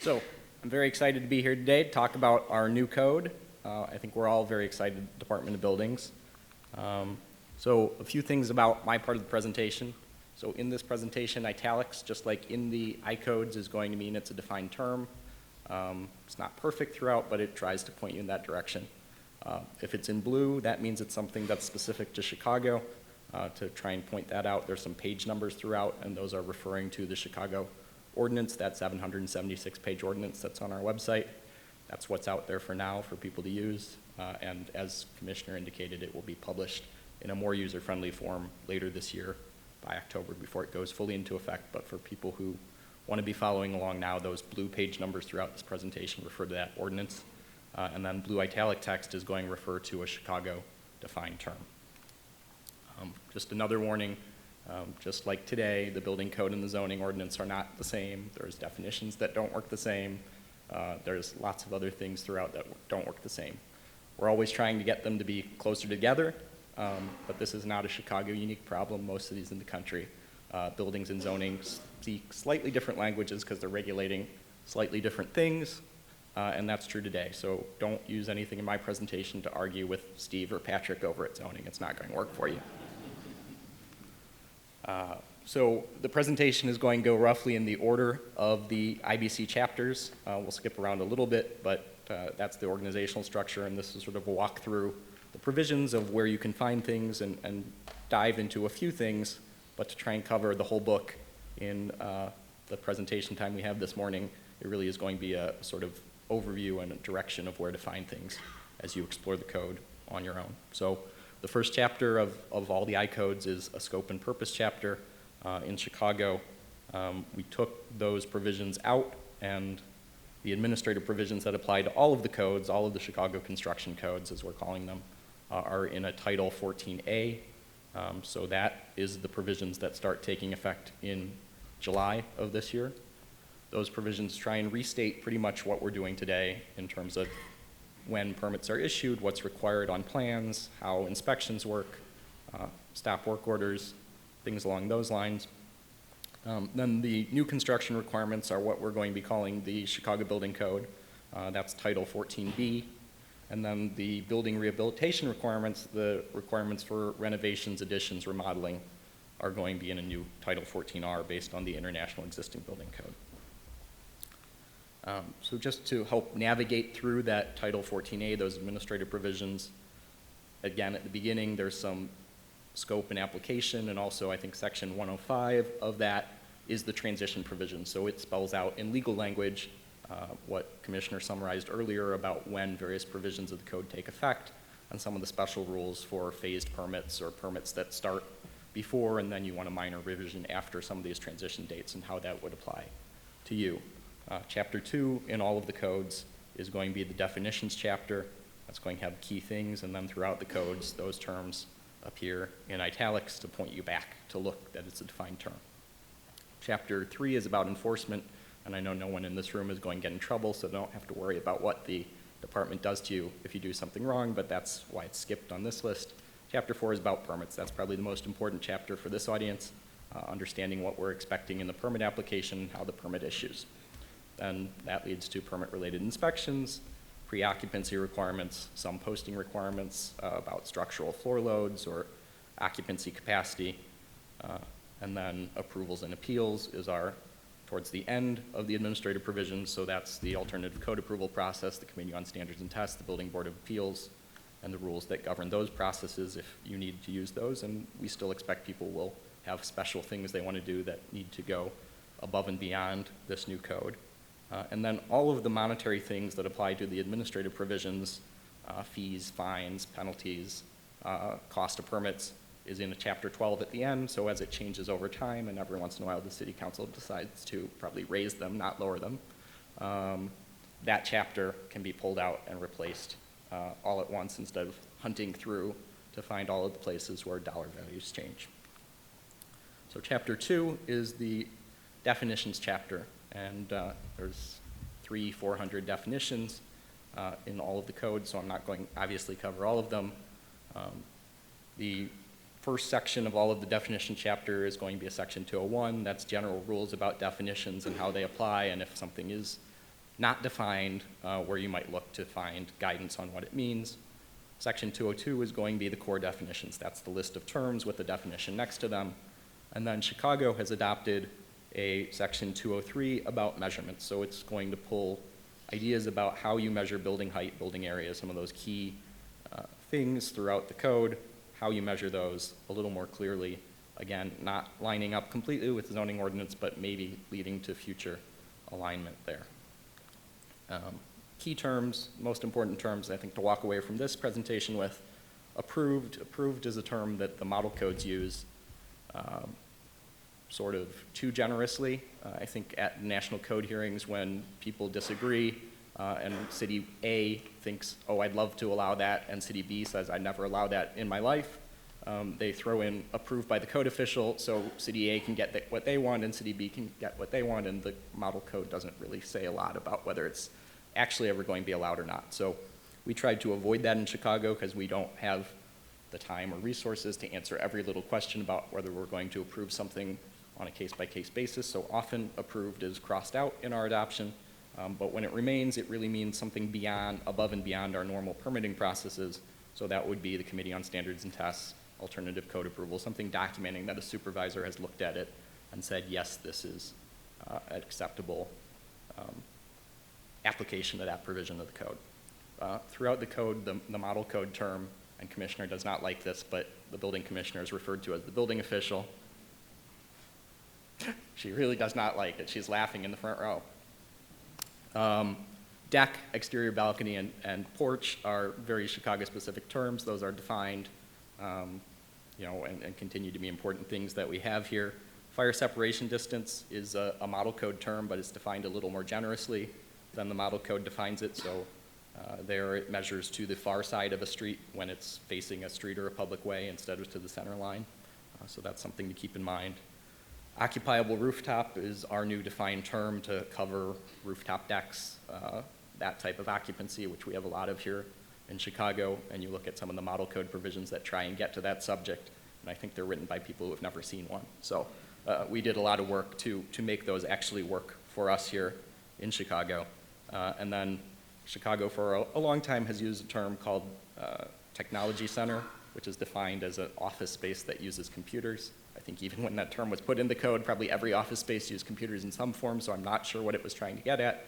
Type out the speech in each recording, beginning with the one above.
So I'm very excited to be here today to talk about our new code. I think we're all very excited at the Department of Buildings. So a few things about my part of the presentation. So in this presentation, italics, just like in the iCodes, is going to mean it's a defined term. It's not perfect throughout, but it tries to point you in that direction. If it's in blue, that means it's something that's specific to Chicago. To try and point that out, there's some page numbers throughout, and those are referring to the Chicago ordinance, that 776-page ordinance that's on our website. That's what's out there for now for people to use. And as Commissioner indicated, it will be published in a more user-friendly form later this year by October before it goes fully into effect. But for people who want to be following along now, those blue page numbers throughout this presentation refer to that ordinance. And then blue italic text is going to refer to a Chicago defined term. Just another warning, just like today, the building code and the zoning ordinance are not the same. There's definitions that don't work the same. There's lots of other things throughout that don't work the same. We're always trying to get them to be closer together, but this is not a Chicago unique problem. Most of these in the country, buildings and zoning speak slightly different languages because they're regulating slightly different things, and that's true today. So don't use anything in my presentation to argue with Steve or Patrick over at zoning. It's not going to work for you. So the presentation is going to go roughly in the order of the IBC chapters. We'll skip around a little bit, but that's the organizational structure, and this is sort of a walk through the provisions of where you can find things and dive into a few things, but to try and cover the whole book in the presentation time we have this morning, it really is going to be a sort of overview and a direction of where to find things as you explore the code on your own. So the first chapter of all the iCodes is a scope and purpose chapter. In Chicago, we took those provisions out, and the administrative provisions that apply to all of the codes, all of the Chicago construction codes, as we're calling them, are in a Title 14A. So that is the provisions that start taking effect in July of this year. Those provisions try and restate pretty much what we're doing today in terms of when permits are issued, what's required on plans, how inspections work, stop work orders, things along those lines. Then the new construction requirements are what we're going to be calling the Chicago Building Code. That's Title 14B. And then the building rehabilitation requirements, the requirements for renovations, additions, remodeling, are going to be in a new Title 14R based on the International Existing Building Code. So just to help navigate through that Title 14A, those administrative provisions, again, at the beginning, there's some scope and application, and also I think Section 105 of that is the transition provision. So it spells out in legal language what Commissioner summarized earlier about when various provisions of the code take effect, and some of the special rules for phased permits or permits that start before and then you want a minor revision after some of these transition dates and how that would apply to you. Chapter 2 in all of the codes is going to be the definitions chapter. That's going to have key things, and then throughout the codes, those terms appear in italics to point you back to look that it's a defined term. Chapter 3 is about enforcement, and I know no one in this room is going to get in trouble, so don't have to worry about what the department does to you if you do something wrong, but that's why it's skipped on this list. Chapter 4 is about permits. That's probably the most important chapter for this audience, understanding what we're expecting in the permit application, how the permit issues. Then that leads to permit-related inspections, pre-occupancy requirements, some posting requirements about structural floor loads or occupancy capacity, and then approvals and appeals is towards the end of the administrative provisions, so that's the alternative code approval process, the Committee on Standards and Tests, the Building Board of Appeals, and the rules that govern those processes if you need to use those, and we still expect people will have special things they want to do that need to go above and beyond this new code. And then all of the monetary things that apply to the administrative provisions, fees, fines, penalties, cost of permits, is in a chapter 12 at the end, so as it changes over time, and every once in a while the city council decides to probably raise them, not lower them, that chapter can be pulled out and replaced all at once instead of hunting through to find all of the places where dollar values change. So chapter 2 is the definitions chapter, and there's 400 definitions in all of the codes, so I'm not going to obviously cover all of them. The first section of all of the definition chapter is going to be a section 201. That's general rules about definitions and how they apply, and if something is not defined, where you might look to find guidance on what it means. Section 202 is going to be the core definitions. That's the list of terms with the definition next to them. And then Chicago has adopted a section 203 about measurements. So it's going to pull ideas about how you measure building height, building area, some of those key things throughout the code, how you measure those a little more clearly. Again, not lining up completely with the zoning ordinance, but maybe leading to future alignment there. Key terms, most important terms, I think, to walk away from this presentation with: approved. Approved is a term that the model codes use sort of too generously. I think at national code hearings, when people disagree and city A thinks, oh, I'd love to allow that, and city B says, I'd never allow that in my life, they throw in approved by the code official, so city A can get what they want and city B can get what they want, and the model code doesn't really say a lot about whether it's actually ever going to be allowed or not. So we tried to avoid that in Chicago because we don't have the time or resources to answer every little question about whether we're going to approve something on a case-by-case basis. So often approved is crossed out in our adoption, but when it remains, it really means something beyond, above and beyond our normal permitting processes. So that would be the Committee on Standards and Tests, alternative code approval, something documenting that a supervisor has looked at it and said, yes, this is an acceptable application of that provision of the code. Throughout the code, the model code term, and Commissioner does not like this, but the building commissioner is referred to as the building official. She really does not like it. She's laughing in the front row. Deck, exterior balcony, and porch are very Chicago-specific terms. Those are defined, and continue to be important things that we have here. Fire separation distance is a model code term, but it's defined a little more generously than the model code defines it. So there it measures to the far side of a street when it's facing a street or a public way instead of to the center line. So that's something to keep in mind. Occupiable rooftop is our new defined term to cover rooftop decks, that type of occupancy, which we have a lot of here in Chicago. And you look at some of the model code provisions that try and get to that subject, and I think they're written by people who have never seen one. So we did a lot of work to make those actually work for us here in Chicago. And then Chicago for a long time has used a term called technology center, which is defined as an office space that uses computers. I think even when that term was put in the code, probably every office space used computers in some form, so I'm not sure what it was trying to get at.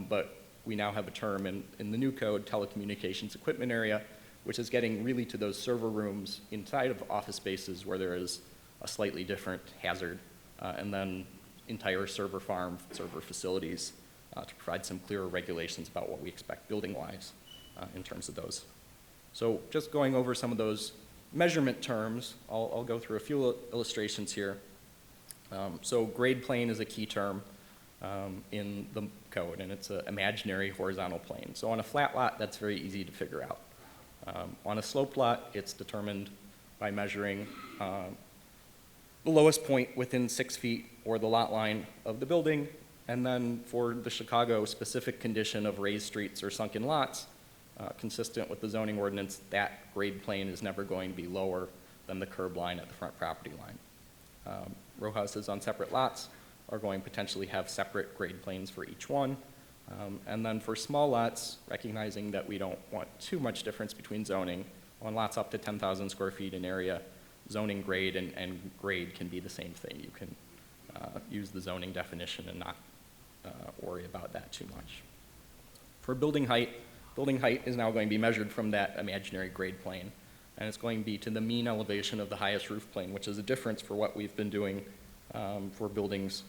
But we now have a term in the new code, telecommunications equipment area, which is getting really to those server rooms inside of office spaces where there is a slightly different hazard, and then entire server farm, server facilities, to provide some clearer regulations about what we expect building-wise in terms of those. So just going over some of those measurement terms, I'll go through a few illustrations here. So grade plane is a key term in the code, and it's an imaginary horizontal plane. So on a flat lot, that's very easy to figure out. On a sloped lot, it's determined by measuring the lowest point within 6 feet or the lot line of the building, and then for the Chicago specific condition of raised streets or sunken lots, consistent with the zoning ordinance, that grade plane is never going to be lower than the curb line at the front property line. Row houses on separate lots are going to potentially have separate grade planes for each one. And then for small lots, recognizing that we don't want too much difference between zoning, on lots up to 10,000 square feet in area, zoning grade and grade can be the same thing. You can use the zoning definition and not worry about that too much. For building height is now going to be measured from that imaginary grade plane, and it's going to be to the mean elevation of the highest roof plane, which is a difference for what we've been doing for buildings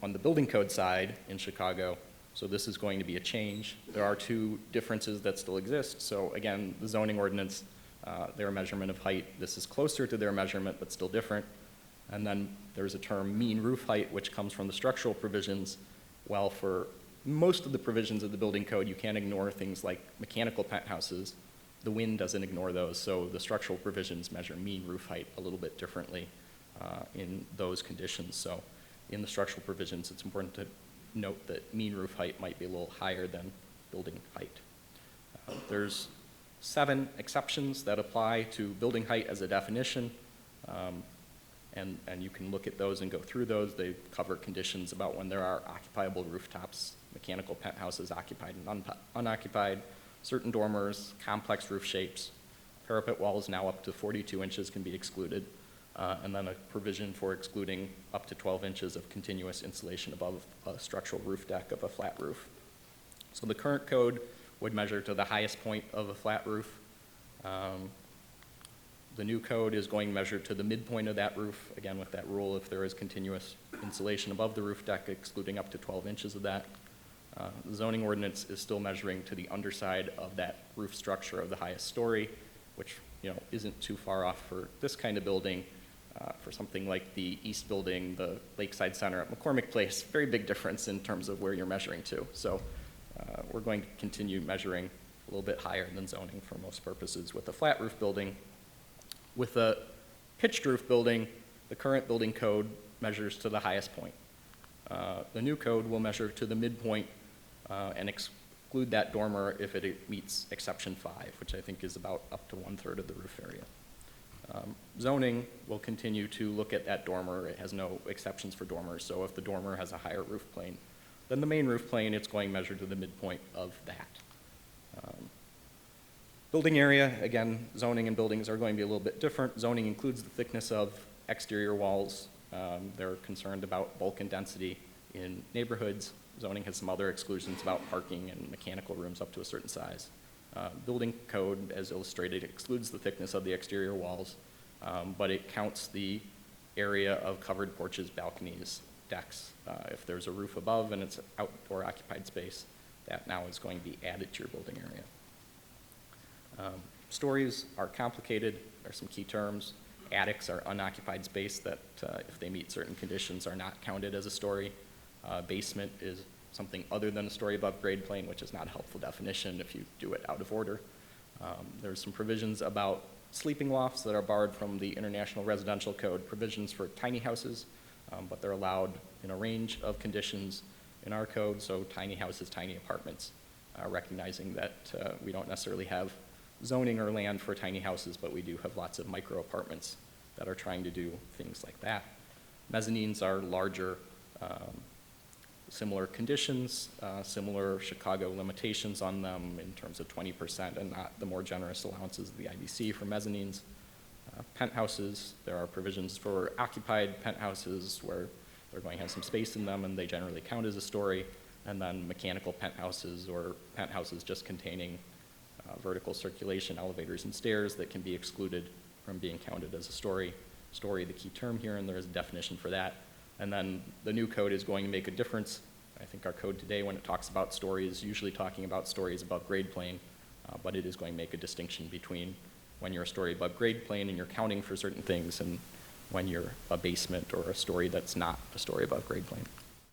on the building code side in Chicago. So this is going to be a change. There are two differences that still exist. So again, the zoning ordinance, their measurement of height, this is closer to their measurement, but still different. And then there's a term mean roof height, which comes from the structural provisions. Well, for most of the provisions of the building code, you can't ignore things like mechanical penthouses. The wind doesn't ignore those, so the structural provisions measure mean roof height a little bit differently in those conditions. So in the structural provisions, it's important to note that mean roof height might be a little higher than building height. There's 7 exceptions that apply to building height as a definition. and you can look at those and go through those. They cover conditions about when there are occupiable rooftops, mechanical penthouses occupied and unoccupied, certain dormers, complex roof shapes, parapet walls now up to 42 inches can be excluded, and then a provision for excluding up to 12 inches of continuous insulation above a structural roof deck of a flat roof. So the current code would measure to the highest point of a flat roof. The new code is going to measure to the midpoint of that roof, again with that rule if there is continuous insulation above the roof deck, excluding up to 12 inches of that. The zoning ordinance is still measuring to the underside of that roof structure of the highest story, which isn't too far off for this kind of building. For something like the east building, the Lakeside Center at McCormick Place, very big difference in terms of where you're measuring to. So we're going to continue measuring a little bit higher than zoning for most purposes with a flat roof building. With a pitched roof building, the current building code measures to the highest point. The new code will measure to the midpoint and exclude that dormer if it meets exception 5, which I think is about up to 1/3 of the roof area. Zoning will continue to look at that dormer. It has no exceptions for dormers, so if the dormer has a higher roof plane than the main roof plane, it's going measured to the midpoint of that. Building area, again, zoning and buildings are going to be a little bit different. Zoning includes the thickness of exterior walls. They're concerned about bulk and density in neighborhoods. Zoning has some other exclusions about parking and mechanical rooms up to a certain size. Building code, as illustrated, excludes the thickness of the exterior walls, but it counts the area of covered porches, balconies, decks. If there's a roof above and it's outdoor occupied space, that now is going to be added to your building area. Stories are complicated. There are some key terms. Attics are unoccupied space that, if they meet certain conditions, are not counted as a story. Basement is something other than a story above grade plane, which is not a helpful definition if you do it out of order. There's some provisions about sleeping lofts that are barred from the International Residential Code, provisions for tiny houses, but they're allowed in a range of conditions in our code, so tiny houses, tiny apartments, recognizing that we don't necessarily have zoning or land for tiny houses, but we do have lots of micro apartments that are trying to do things like that. Mezzanines are larger, similar conditions, similar Chicago limitations on them in terms of 20% and not the more generous allowances of the IBC for mezzanines. Penthouses, there are provisions for occupied penthouses where they're going to have some space in them and they generally count as a story, and then mechanical penthouses or penthouses just containing vertical circulation, elevators and stairs that can be excluded from being counted as a story. Story, the key term here, and there is a definition for that. And then the new code is going to make a difference. I think our code today, when it talks about stories, is usually talking about stories above grade plane, but it is going to make a distinction between when you're a story above grade plane and you're counting for certain things and when you're a basement or a story that's not a story above grade plane.